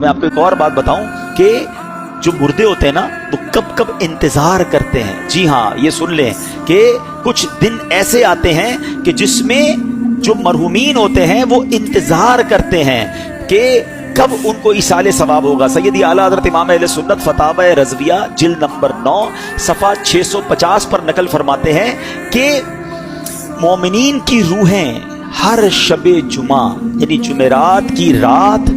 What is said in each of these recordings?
मैं आपको एक और बात बताऊं कि जो मुर्दे होते हैं ना वो कब कब इंतजार करते हैं। जी हाँ, ये सुन लें कि कुछ दिन ऐसे आते हैं कि जिसमें जो मरहुमीन होते हैं वो इंतजार करते हैं कि कब उनको इसाले सवाब होगा। सैयदी आला हज़रत इमाम अहले सुन्नत फतावा रज़विया जिल्द नंबर 9 सफ़ा 650 पर नकल फरमाते हैं कि मोमिनीन की रूहें हर शबे जुमा यानी जुमेरात की रात,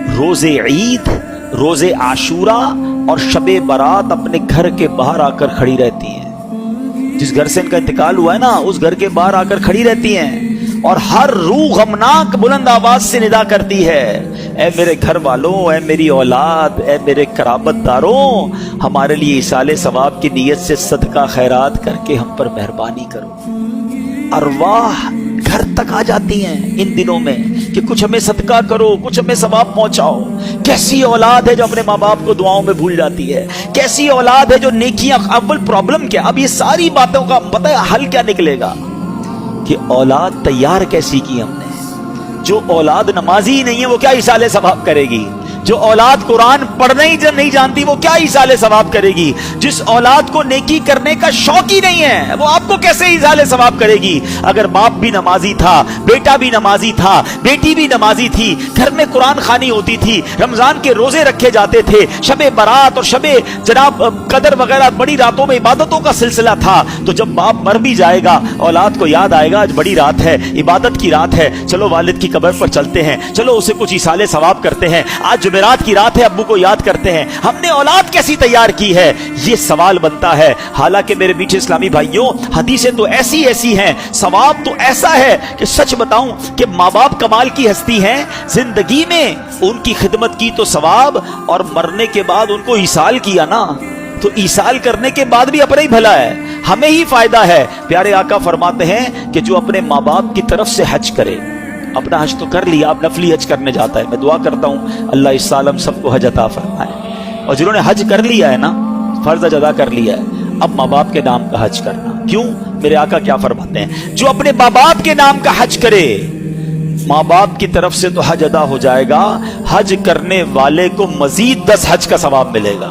रोजे ईद, रोजे आशूरा और शबे बारात अपने घर के बाहर आकर खड़ी रहती हैं। जिस घर से इनका इंतकाल हुआ है ना, उस घर के बाहर आकर खड़ी रहती हैं और हर रूह गमनाक बुलंद आवाज से निदा करती है, ऐ मेरे घर वालों, ऐ मेरी औलाद, ऐ मेरे कराबतदारों, हमारे लिए इसाले सवाब की नीयत से सदका खैरात करके हम पर मेहरबानी करो। अरवाह घर तक आ जाती हैं इन दिनों में कि कुछ हमें सदका करो, कुछ हमें सवाब पहुंचाओ। कैसी औलाद है जो अपने माँ बाप को दुआओं में भूल जाती है, कैसी औलाद है जो नेकियां। अव्वल प्रॉब्लम क्या, अब ये सारी बातों का पता है हल क्या निकलेगा कि औलाद तैयार कैसी की हमने। जो औलाद नमाजी ही नहीं है वो क्या इसाले सवाब करेगी। जो औलाद कुरान पढ़ने ही नहीं जानती वो क्या इसाले सवाब करेगी। जिस औलाद को नेकी करने का शौक ही नहीं है वो आपको कैसे इसाले सवाब करेगी। अगर बाप भी नमाजी था, बेटा भी नमाजी था, बेटी भी नमाजी थी, घर में कुरान खानी होती थी, रमजान के रोजे रखे जाते थे, शबे बारात और शबे जनाब कदर वगैरह बड़ी रातों में इबादतों का सिलसिला था, तो जब बाप मर भी जाएगा औलाद को याद आएगा आज बड़ी रात है, इबादत की रात है, चलो वालिद की कब्र पर चलते हैं, चलो उसे कुछ इसाले सवाब करते हैं, आज जुमेरात की रात है, अब्बू को याद करते हैं। हमने औलाद कैसी तैयार की है, ये सवाल बनता है। हालांकि मेरे मीठे इस्लामी भाइयों, हदीसें तो ऐसी ऐसी हैं, सवाब तो ऐसा है कि सच बताऊं कि माँ बाप कमाल की हस्ती हैं। जिंदगी में उनकी खिदमत की तो सवाब, और मरने के बाद उनको ईसाल किया ना, तो ईसाल करने के बाद भी अपना ही भला है, हमें ही फायदा है। प्यारे आका फरमाते हैं कि जो अपने माँ बाप की तरफ से हज करे, अपना हज तो कर लिया, अब नफली हज करने जाता है। मैं दुआ करता हूँ अल्लाह इस साल हम सबको हज अता फरमाए। और जिन्होंने हज कर लिया है ना, फर्ज अदा कर लिया है, अब माँ बाप के नाम का हज करना। क्यों? मेरे आका क्या फरमाते हैं, जो अपने माँ बाप के नाम का हज करे, माँ बाप की तरफ से तो हज अदा हो जाएगा, हज करने वाले को मजीद 10 हज का सवाब मिलेगा।